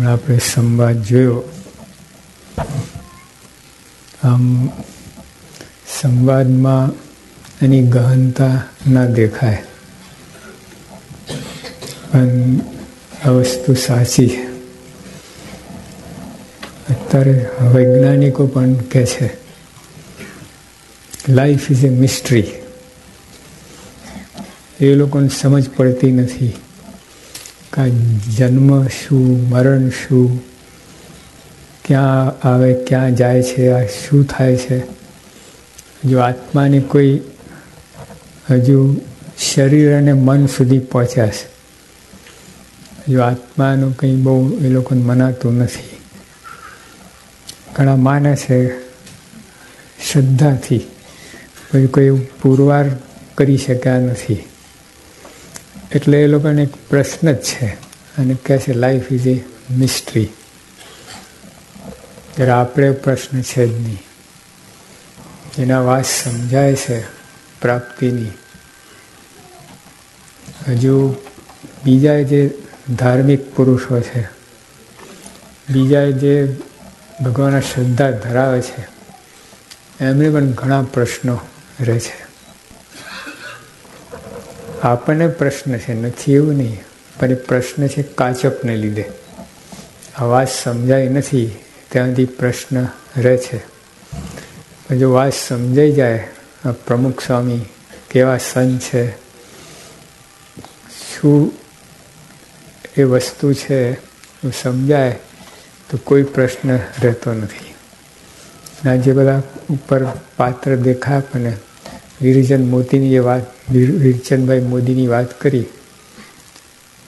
આપણે સંવાદ જોયો. આમ સંવાદમાં એની ગહનતા ના દેખાય, પણ આ વસ્તુ સાચી છે. અત્યારે વૈજ્ઞાનિકો પણ કહે છે લાઈફ ઇઝ એ મિસ્ટ્રી. એ લોકોને સમજ પડતી નથી કે જન્મ શું, મરણ શું, ક્યાં આવે ક્યાં જાય છે, આ શું થાય છે. જો આત્માની કોઈ હજુ શરીર અને મન સુધી પહોંચ્યા છે, જો આત્માનું કંઈ બહુ એ લોકોને મનાતું નથી. ઘણા માને છે શ્રદ્ધાથી, પછી કોઈ પુરવાર કરી શક્યા નથી. એટલે એ લોકોને એક પ્રશ્ન જ છે અને કહે છે લાઈફ ઇઝ એ મિસ્ટ્રી. ત્યારે આપણે પ્રશ્ન છે જ નહીં. એના વાત સમજાય છે પ્રાપ્તિની. હજુ બીજા જે ધાર્મિક પુરુષો છે, બીજા જે ભગવાનના શ્રદ્ધા ધરાવે છે, એમને પણ ઘણા પ્રશ્નો રહે છે. આપણને પ્રશ્ન છે, નથી એવું નહીં, પણ એ પ્રશ્ન છે કાચપને લીધે. આ વાત સમજાય નથી ત્યાંથી પ્રશ્ન રહે છે. જો વાત સમજાઈ જાય, આ પ્રમુખ સ્વામી કેવા સંત છે, શું એ વસ્તુ છે, સમજાય તો કોઈ પ્રશ્ન રહેતો નથી. આ જે બધા ઉપર પાત્ર દેખાય આપણને, વીરચંદ મોદીની જે વાત, વીરચંદભાઈ મોદીની વાત કરી,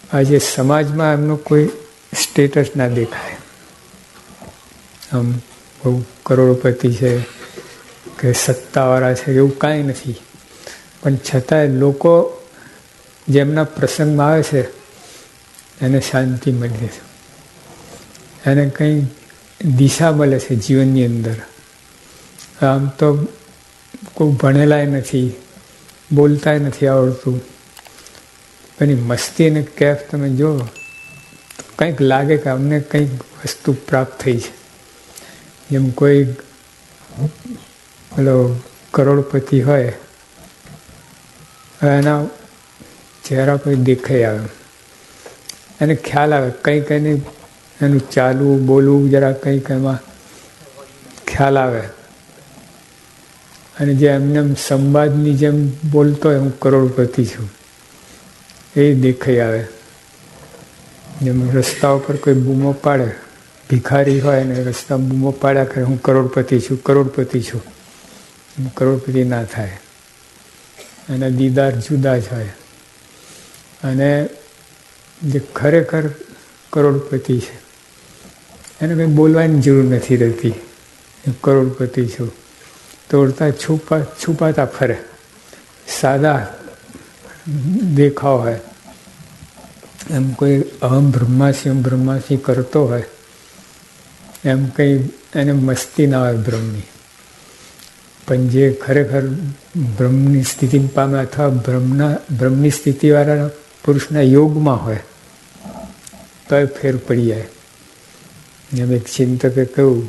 આજે સમાજમાં એમનું કોઈ સ્ટેટસ ના દેખાય. આમ બહુ કરોડપતિ છે કે સત્તાવાળા છે એવું કાંઈ નથી, પણ છતાંય લોકો જેમના પ્રસંગમાં આવે છે એને શાંતિ મળે છે, એને કંઈ દિશા મળે છે જીવનની અંદર. આમ તો કોઈ ભણેલાય નથી, બોલતાય નથી આવડતું, એની મસ્તી અને કેફ તમે જો કંઈક લાગે કે અમને કંઈક વસ્તુ પ્રાપ્ત થઈ છે. જેમ કોઈ પેલો કરોડપતિ હોય, એના ચહેરા પર દેખાઈ આવે, એને ખ્યાલ આવે કંઈક એનું ચાલવું બોલવું જરા કંઈક એમાં ખ્યાલ આવે. અને જે એમને સંવાદની જેમ બોલતો હોય હું કરોડપતિ છું એ દેખાઈ આવે. જેમ રસ્તા ઉપર કોઈ બૂમો પાડે, ભિખારી હોય ને રસ્તા બૂમો પાડ્યા કરે હું કરોડપતિ છું, કરોડપતિ છું, કરોડપતિ ના થાય. એના દીદાર જુદા જ હોય. અને જે ખરેખર કરોડપતિ છે એને કંઈ બોલવાની જરૂર નથી રહેતી. કરોડપતિ છું તોડતા છુપાતા ફરે, સાદા દેખાવ હોય. એમ કોઈ અહમ બ્રહ્માસી કરતો હોય એમ કંઈ એને મસ્તી ના હોય બ્રહ્મની. પણ જે ખરેખર બ્રહ્મની સ્થિતિ પામે અથવા બ્રહ્મની સ્થિતિવાળા પુરુષના યોગમાં હોય તો એ ફેર પડી જાય. એમ એક ચિંતકે કહ્યું,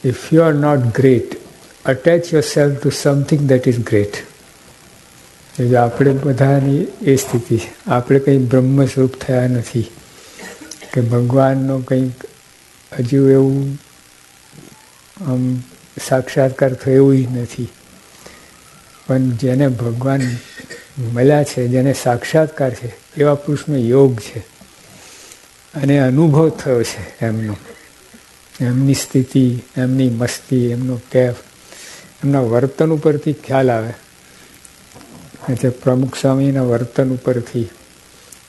if you are not great, attach yourself to something that is great. આપણે બધાની એ સ્થિતિ છે. આપણે કંઈ બ્રહ્મ સ્વરૂપ થયા નથી કે ભગવાનનો કંઈક હજુ એવું આમ સાક્ષાત્કાર થયો એવું નથી. પણ જેને ભગવાન મળ્યા છે, જેને સાક્ષાત્કાર છે, એવા પુરુષનો યોગ છે અને અનુભવ થયો છે એમનો. એમની સ્થિતિ, એમની મસ્તી, એમનો કેફ, એમના વર્તન ઉપરથી ખ્યાલ આવે. એટલે પ્રમુખ સ્વામીના વર્તન ઉપરથી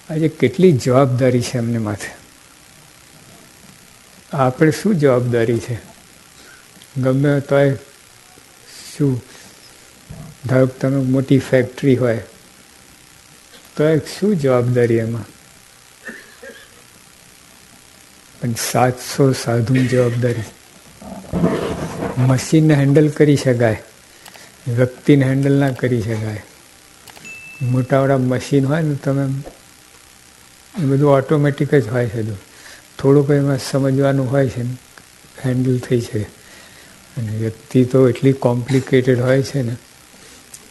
આજે કેટલી જવાબદારી છે એમને માથે. આપણે શું જવાબદારી છે? ગમે તોય શું, ધારો કે તમે મોટી ફેક્ટરી હોય તો શું જવાબદારી એમાં? પણ 700 સાધુની જવાબદારી. મશીનને હેન્ડલ કરી શકાય, વ્યક્તિને હેન્ડલ ના કરી શકાય. મોટાવાળા મશીન હોય ને, તમે એ બધું ઓટોમેટિક જ હોય છે. થોડુંક એમાં સમજવાનું હોય છે ને હેન્ડલ થઈ છે. અને વ્યક્તિ તો એટલી કોમ્પ્લિકેટેડ હોય છે ને,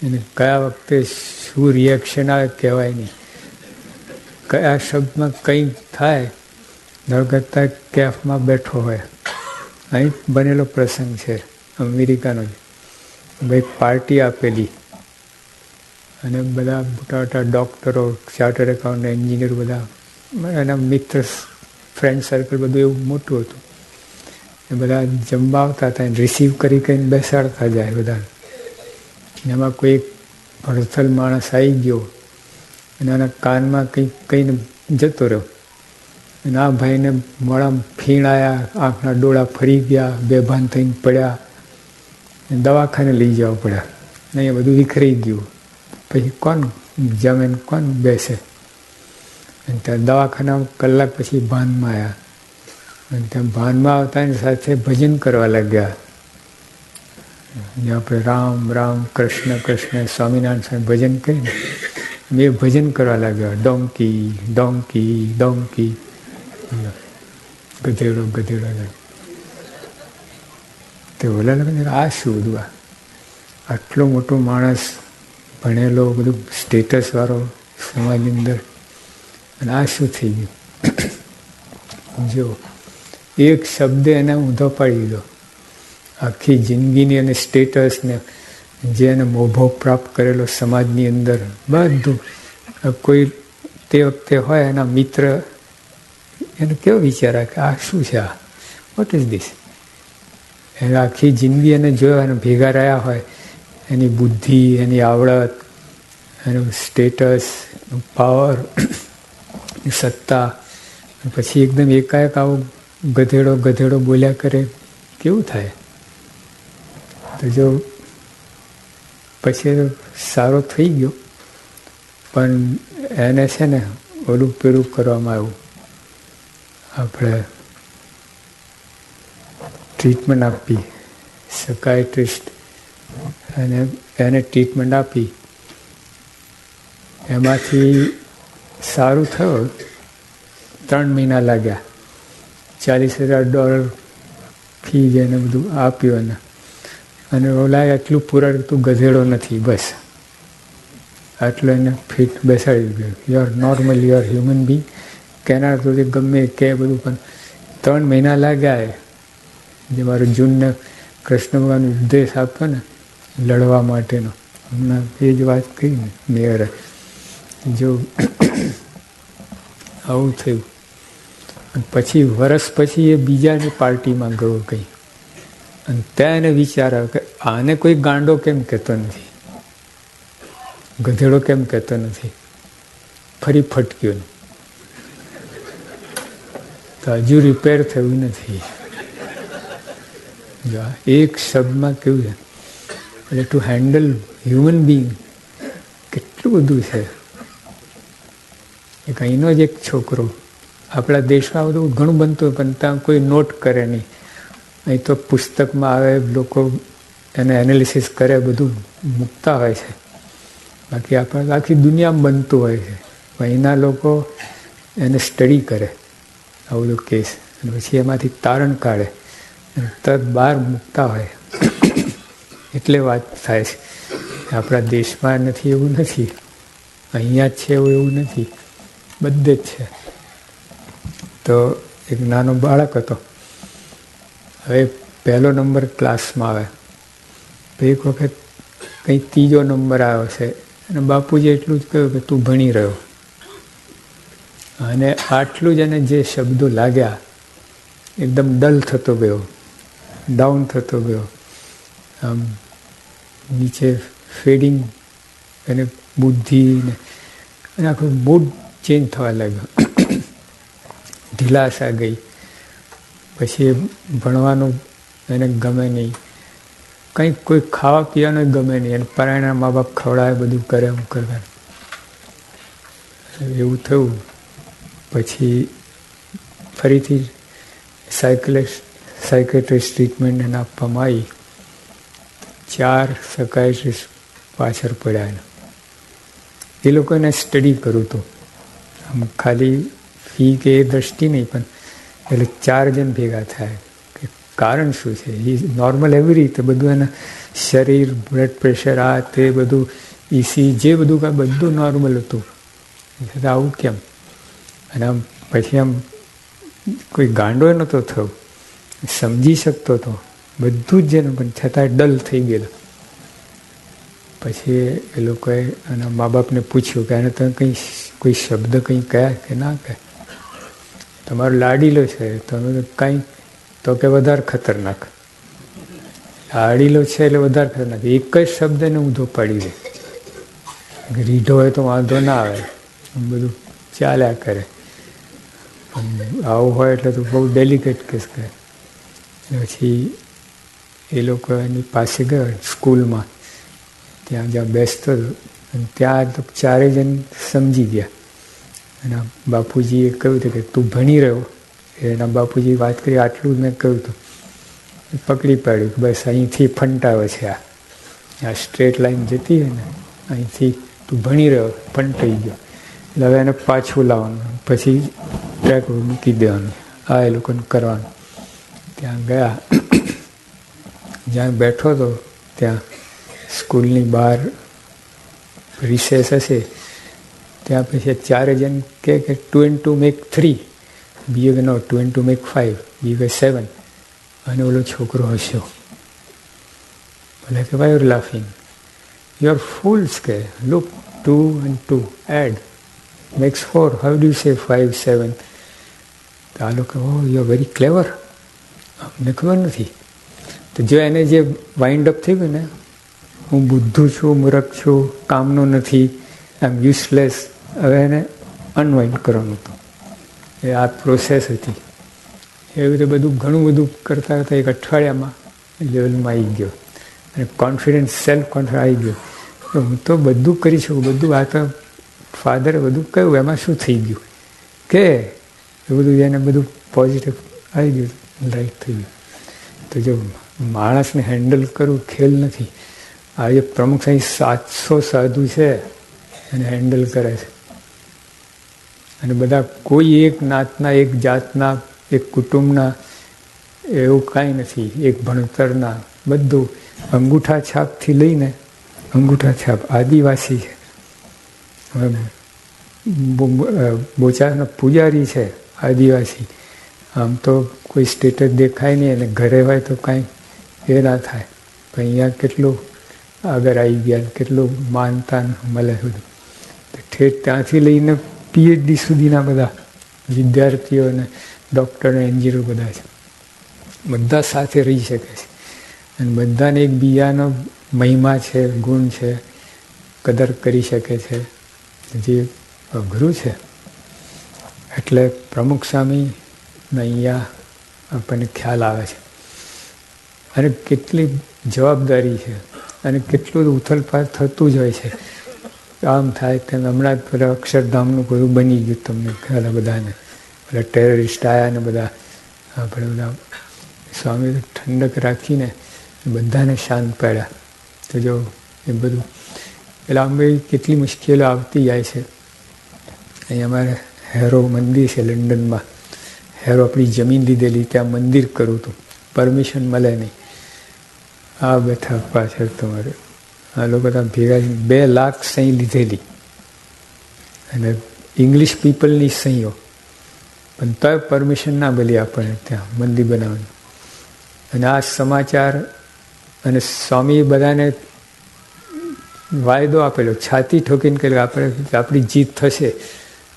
એને કયા વખતે શું રિએક્શન આવે કહેવાય નહીં. કયા શબ્દમાં કંઈ થાય, ધડકતા કેફમાં બેઠો હોય. અહીં બનેલો પ્રસંગ છે અમેરિકાનો જ. ભાઈ પાર્ટી આપેલી અને બધા મોટા મોટા ડૉક્ટરો, ચાર્ટર્ડ એકાઉન્ટ, એન્જિનિયર બધા એના મિત્ર ફ્રેન્ડ સર્કલ બધું એવું મોટું હતું. એ બધા જમવા આવતા હતા, રિસીવ કરી કરીને બેસાડતા જાય બધા. એમાં કોઈ એક ભડથલ માણસ આવી ગયો અને એના કાનમાં કંઈક કહીને જતો રહ્યો. અને આ ભાઈને મોડામાં ફીણ આવ્યા, આંખના ડોળા ફરી ગયા, બેભાન થઈને પડ્યા, દવાખાને લઈ જવા પડ્યા. અહીંયા બધું વિખરાઈ ગયું. પછી કોણ જમે ને કોણ બેસે? અને ત્યાં દવાખાનામાં કલાક પછી ભાનમાં આવ્યા. અને ત્યાં ભાનમાં આવતાની સાથે ભજન કરવા લાગ્યા. આપણે રામ રામ કૃષ્ણ કૃષ્ણ સ્વામિનારાયણ સ્વામી ભજન કરીને એ ભજન કરવા લાગ્યા. ડોંકી ડોંકી ડોંકી, ગધેડો ગધેડો. તે ઓલા લાગે આ શું બધું? આટલો મોટો માણસ, ભણેલો, બધું સ્ટેટસવાળો સમાજની અંદર, અને આ શું થઈ ગયું? જો એક શબ્દ એને ઊંધો પાડી દીધો. આખી જિંદગીની અને સ્ટેટસને જે એને મોભો પ્રાપ્ત કરેલો સમાજની અંદર બધું. કોઈ તે વખતે હોય એના મિત્ર, એને કેવો વિચાર કે આ શું છે? આ વોટ ઇઝ ધીસ? એને આખી જિંદગી એને જોયો અને ભેગા રહ્યા હોય, એની બુદ્ધિ, એની આવડત, એનું સ્ટેટસ, પાવર, સત્તા, પછી એકદમ એકાએક આવો ગધેડો ગધેડો બોલ્યા કરે, કેવું થાય? તો જો પછી સારો થઈ ગયો, પણ એને છે ને ઓલું પેલું કરવામાં આવ્યું. આપણે ટ્રીટમેન્ટ આપી, સકાયટ્રિસ્ટ અને એને ટ્રીટમેન્ટ આપી. એમાંથી સારું થયું. 3 મહિના લાગ્યા. $40,000 ફી એને બધું આપ્યું. અને ઓલા એટલું પૂરા, તું ગધેડો નથી, બસ આટલું એને ફિટ બેસાડી ગયું. You are normal, you are human being. કેના તો ગમે કે બધું, પણ 3 મહિના લાગ્યા. જે મારો જૂનને કૃષ્ણ ભગવાન ઉપદેશ આપ્યો ને લડવા માટેનો, હમણાં એ જ વાત કહી ને મેયરે. જો આવું થયું. પછી વર્ષ પછી એ બીજાની પાર્ટીમાં ગયો કંઈ, અને ત્યાં એને વિચાર આવ્યો કે આને કોઈ ગાંડો કેમ કહેતો નથી, ગધેડો કેમ કહેતો નથી. ફરી ફટક્યો. તો હજુ રિપેર થયું નથી. એક શબ્દમાં કેવું છે એટલે ટુ હેન્ડલ હ્યુમન બિંગ કેટલું બધું છે. એક અહીંનો જ એક છોકરો, આપણા દેશમાં બધું ઘણું બનતું પણ ત્યાં કોઈ નોટ કરે નહીં. અહીં તો પુસ્તકમાં આવે, લોકો એને એનાલિસિસ કરે, બધું મૂકતા હોય છે. બાકી આપણે આખી દુનિયામાં બનતું હોય છે. અહીંના લોકો એને સ્ટડી કરે આ બધું કેસ, અને પછી એમાંથી તારણ કાઢે, તરત બહાર મૂકતા હોય. એટલે વાત થાય છે. આપણા દેશમાં નથી એવું નથી, અહીંયા જ છે એવું નથી, બધે જ છે. તો એક નાનો બાળક હતો. હવે 1લો નંબર ક્લાસમાં આવે. તો એક વખત કંઈ 3જો નંબર આવ્યો છે, અને બાપુજી એટલું જ કહ્યું કે તું ભણી રહ્યો. અને આટલું જ એને જે શબ્દો લાગ્યા, એકદમ ડલ થતો ગયો, ડાઉન થતો ગયો, આમ નીચે ફેડિંગ, અને બુદ્ધિ અને આખું મૂડ ચેન્જ થવા લાગ્યો. ઢીલાશ આ ગઈ. પછી ભણવાનું એને ગમે નહીં, કંઈક કોઈ ખાવા પીવાનું ગમે નહીં. એને પરાયણા મા બાપ ખવડાવે, બધું કરે, એમ કરે. એવું થયું. પછી ફરીથી સાયકેટ્રિસ્ટ ટ્રીટમેન્ટ એને આપવામાં આવી. 4 સાયકેટ્રિસ્ટ પાછળ પડ્યા એને. એ લોકોને સ્ટડી કરું હતું. આમ ખાલી ફી કે એ દ્રષ્ટિ નહીં, પણ એટલે 4 જણ ભેગા થાય કે કારણ શું છે. એ નોર્મલ એવી રીતે બધું એના શરીર, બ્લડ પ્રેશર, આ તે બધું EC જે બધું કાંઈ બધું નોર્મલ હતું, આવું કેમ? અને આમ પછી આમ કોઈ ગાંડો નહોતો થયો, સમજી શકતો હતો બધું જ જેને, પણ છતાંય ડલ થઈ ગયેલો. પછી એ લોકોએ એના મા બાપને પૂછ્યું કે આને તમે કંઈ કોઈ શબ્દ કંઈ કહ્યા કે ના કહે? તમારો લાડીલો છે, તમે કાંઈ તો કે વધારે ખતરનાક. લાડીલો છે એટલે વધારે ખતરનાક. એક જ શબ્દને ઊંધો પાડી દે. રીઢો હોય તો વાંધો ના આવે, બધું ચાલ્યા કરે. આવું હોય એટલે તો બહુ ડેલિકેટ કેસ કરે. પછી એ લોકો એની પાસે ગયા સ્કૂલમાં, ત્યાં જ્યાં બેસતો હતો, અને ત્યાં તો 4 જણ સમજી ગયા. એના બાપુજીએ કહ્યું હતું કે તું ભણી રહ્યો. એના બાપુજી વાત કરી, આટલું જ મેં કહ્યું હતું. પકડી પાડ્યું કે બસ અહીંથી ફંટાવે છે, આ સ્ટ્રેટ લાઈન જતી હોય ને અહીંથી તું ભણી રહ્યો, ફંટાઈ ગયો. એટલે હવે એને પાછું લાવવાનું, પછી ટ્રેક મૂકી દેવાનું, આ એ લોકોને કરવાનું. ત્યાં ગયા, જ્યાં બેઠો હતો ત્યાં સ્કૂલની બહાર રિસેસ હશે, ત્યાં પછી 4 જણ કે 2 and 2 make 3, બીજે કે નો 2 and 2 make 5, બીજે કે 7. અને ઓલો છોકરો હસ્યો. બોલે કે why you laughing? You are fools. કે look, 2 and 2 add makes 4. How do you say 5, 7? તો આ લોકો, oh you are very clever. અમને ખબર નથી. તો જો એને જે વાઇન્ડ અપ થઈ ગયું ને, હું બુદ્ધુ છું, મૂર્ખ છું, કામનો નથી, આઈ એમ યુઝલેસ, હવે એને અનવાઇન્ડ કરવાનું હતું. એ આ પ્રોસેસ હતી. એવી રીતે બધું ઘણું બધું કરતાં કરતાં એક અઠવાડિયામાં લેવલમાં આવી ગયો. અને કોન્ફિડન્સ, સેલ્ફ કોન્ફિડન્સ આવી ગયો. હું તો બધું કરી શકું, બધું. આ તો ફાધરે બધું કહ્યું, એમાં શું થઈ ગયું કે એ બધું એને બધું પોઝિટિવ આવી ગયું, રાઈટ થઈ ગયું. તો જો માણસને હેન્ડલ કરવું ખેલ નથી. આજે પ્રમુખ સાહેબ 700 સાધુ છે એને હેન્ડલ કરે છે. અને બધા કોઈ એક નાતના, એક જાતના, એક કુટુંબના, એવું કાંઈ નથી. એક ભણતરના, બધું અંગૂઠા છાપથી લઈને અંગૂઠા છાપ આદિવાસી છે. બોચારના પૂજારી છે આદિવાસી. આમ તો કોઈ સ્ટેટસ દેખાય નહીં, અને ઘરે હોય તો કાંઈ એ ના થાય. પણ અહીંયા કેટલું આગળ આવી ગયા, કેટલું માનતા મળે બધું. ઠેઠ ત્યાંથી લઈને PhD સુધીના બધા વિદ્યાર્થીઓ અને ડૉક્ટર અને એન્જિનિયર બધા છે. બધા સાથે રહી શકે છે, અને બધાને એકબીજાનો મહિમા છે, ગુણ છે, કદર કરી શકે છે, જે અઘરું છે. એટલે પ્રમુખ સ્વામી અહીંયા આપણને ખ્યાલ આવે છે. અને કેટલી જવાબદારી છે, અને કેટલું ઉથલપાથ થતું જ હોય છે. આમ થાય તેમ. હમણાં જ પેલા અક્ષરધામનું બધું બની ગયું, તમને ખ્યાલ બધાને. પેલા ટેરરિસ્ટ આવ્યા ને બધા, આપણે બધા સ્વામી ઠંડક રાખીને બધાને શાંત પાડ્યા. તો જો એ બધું એટલે આમ કેટલી મુશ્કેલીઓ આવતી જાય છે. અહીં અમારે હેરો મંદિર છે લંડનમાં. હેરો આપણી જમીન લીધેલી, ત્યાં મંદિર કરવું હતું, પરમિશન મળે નહીં. આ બેઠા પાછળ તમારે આ લોકો ત્યાં ભેગા 2 લાખ સહી લીધેલી, અને ઇંગ્લિશ પીપલની સહીઓ, પણ તોય પરમિશન ના મળી આપણને ત્યાં મંદિર બનાવવાનું. અને આ સમાચાર, અને સ્વામી બધાને વાયદો આપેલો, છાતી ઠોકીને કહ્યું આપણી જીત થશે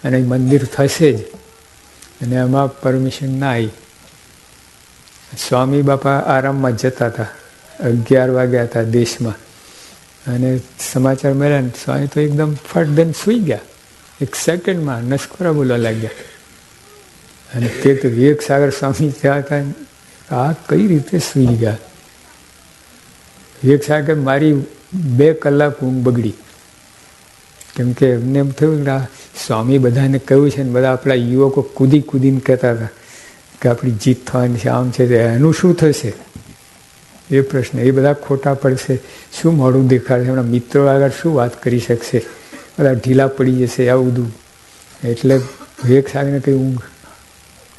અને મંદિર થશે જ. અને એમાં પરમિશન ના આવી. સ્વામી બાપા આરામમાં જતા હતા, 11 વાગ્યા હતા દેશમાં, અને સમાચાર મળ્યા ને સ્વામી તો એકદમ ફટ દઈને સૂઈ ગયા. 1 સેકન્ડમાં નસકોરા બોલવા લાગ્યા. અને તે તો વિવેક સાગર સ્વામી થયા હતા, આ કઈ રીતે સૂઈ ગયા? વિવેક સાગર, મારી 2 કલાક ઊંઘ બગડી. કેમ કે એમને એમ થયું કે આ સ્વામી બધાને કહ્યું છે, ને બધા આપણા યુવકો કૂદી કૂદીને કહેતા હતા કે આપણી જીત થવાની છે, આમ છે, એનું શું થશે? એ પ્રશ્ન. એ બધા ખોટા પડશે, શું મોડું દેખાડશે, એમના મિત્રો આગળ શું વાત કરી શકશે, બધા ઢીલા પડી જશે, આવું બધું. એટલે વિવેક સાગરને કંઈ ઊંઘ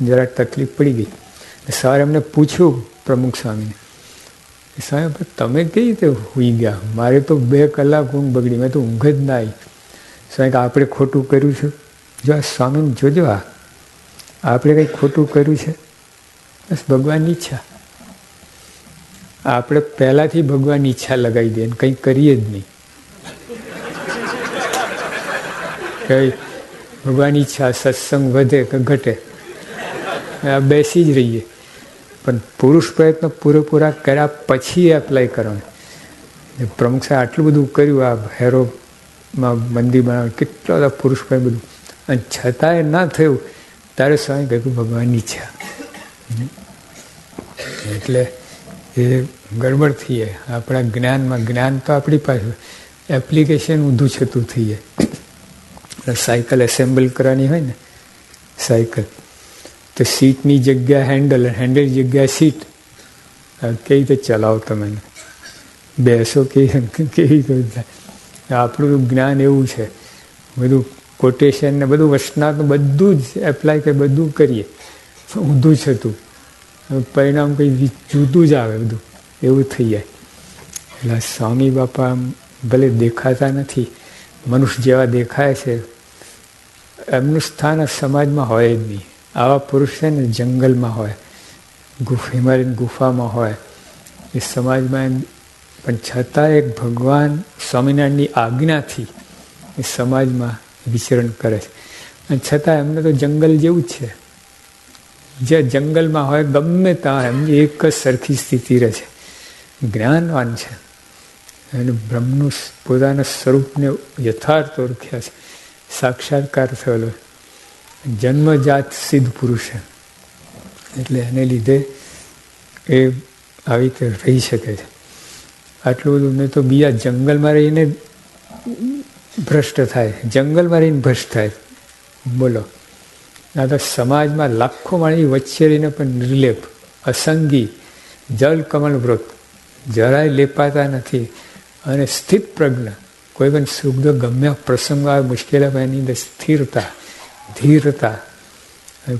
જરા તકલીફ પડી ગઈ. સવારે એમને પૂછ્યું પ્રમુખ સ્વામીને, સાહેબ તમે કઈ રીતે સૂઈ ગયા? મારે તો 2 કલાક ઊંઘ બગડી, મેં તો ઊંઘ જ ના આવી. સાહેબ આપણે ખોટું કર્યું છે? જો આ સ્વામીને જોજો, આપણે કંઈ ખોટું કર્યું છે? બસ ભગવાનની ઈચ્છા. આપણે પહેલાંથી ભગવાનની ઈચ્છા લગાવી દઈએ, કંઈ કરીએ જ નહીં. કઈ ભગવાનની ઈચ્છા, સત્સંગ વધે કે ઘટે, આ બેસી જ રહીએ. પણ પુરુષ પ્રયત્ન પૂરેપૂરા કર્યા પછી એપ્લાય કરવાનું. પ્રમુખ સાહેબ આટલું બધું કર્યું, આ હેરોમાં મંદિર બનાવ્યું, કેટલા બધા પુરુષ પ્રયત્ન બધું, અને છતાંય ના થયું. ત્યારે સ્વામી કહ્યું ભગવાનની ઈચ્છા. એટલે એ ગડબડ થઈ જાય આપણા જ્ઞાનમાં. જ્ઞાન તો આપણી પાસે, એપ્લિકેશન ઊંધું છતું થઈ જાય. સાયકલ એસેમ્બલ કરવાની હોય ને, સાયકલ તો સીટની જગ્યા હેન્ડલ, હેન્ડલની જગ્યા સીટ. કઈ રીતે ચલાવો તમે? બેસો કેવી રીતે થાય? આપણું જ્ઞાન એવું છે, બધું કોટેશન ને બધું વચનાત્મક બધું જ એપ્લાય કરી, બધું કરીએ, ઊંધું છતું પરિણામ કંઈ જુદું જ આવે, બધું એવું થઈ જાય. એટલે સ્વામી બાપા ભલે દેખાતા નથી, મનુષ્ય જેવા દેખાય છે, એમનું સ્થાન સમાજમાં હોય જ નહીં. આવા પુરુષ છે ને જંગલમાં હોય, હિમાલયન ગુફામાં હોય, એ સમાજમાં, પણ છતાં એક ભગવાન સ્વામિનારાયણની આજ્ઞાથી એ સમાજમાં વિચરણ કરે છે. અને છતાં એમને તો જંગલ જેવું જ છે, જે જંગલમાં હોય ગમે ત્યાં એમની એક જ સરખી સ્થિતિ રહે છે. જ્ઞાનવાન છે અને બ્રહ્મનું પોતાના સ્વરૂપને યથાર્થ ઓળખ્યા છે, સાક્ષાત્કાર થયેલો, જન્મજાત સિદ્ધ પુરુષ છે. એટલે એને લીધે એ આવી રીતે રહી શકે છે. આટલું બધું મેં તો બીજા જંગલમાં રહીને ભ્રષ્ટ થાય, જંગલમાં રહીને ભ્રષ્ટ થાય. બોલો, આ તો સમાજમાં લાખો માણસ વચ્ચે રહીને પણ નિર્લેપ, અસંગી, જલ કમળ વ્રત, જરાય લેપાતા નથી, અને સ્થિત પ્રજ્ઞ. કોઈ પણ સુખ ગમે પ્રસંગ આવે, મુશ્કેલ આવે, એની અંદર સ્થિરતા, ધીરતા,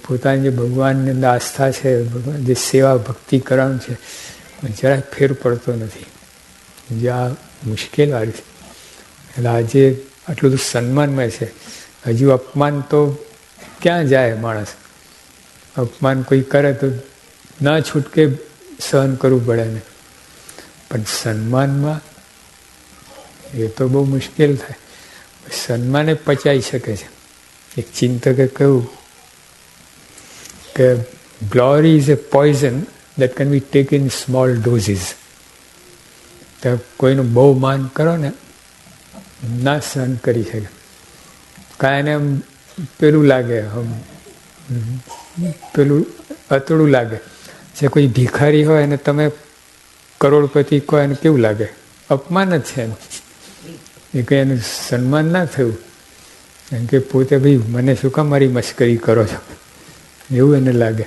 પોતાની જે ભગવાનની અંદર આસ્થા છે, ભગવાન જે સેવા ભક્તિ કરવાનું છે, જરાય ફેર પડતો નથી. જે આ મુશ્કેલવાળી છે. એટલે આજે આટલું બધું સન્માનમય છે. હજુ અપમાન તો ક્યાં જાય માણસ? અપમાન કોઈ કરે તો ના છૂટકે સહન કરવું પડે ને, પણ સન્માનમાં એ તો બહુ મુશ્કેલ થાય. સન્માને પચાઈ શકે છે. એક ચિંતકે કહ્યું કે glory is a poison that can be taken in small doses. તો કોઈનું બહુ માન કરો ને, ના સહન કરી શકે. કાંઈ એને પેલું લાગે, પેલું અતડું લાગે છે. કોઈ ભિખારી હોય અને તમે કરોડપતિ કહો, એને કેવું લાગે? અપમાન જ છે એનું. એ કંઈ એનું સન્માન ના થયું. એમ કે પોતે ભાઈ મને શું કામ મારી મશ્કરી કરો છો, એવું એને લાગે.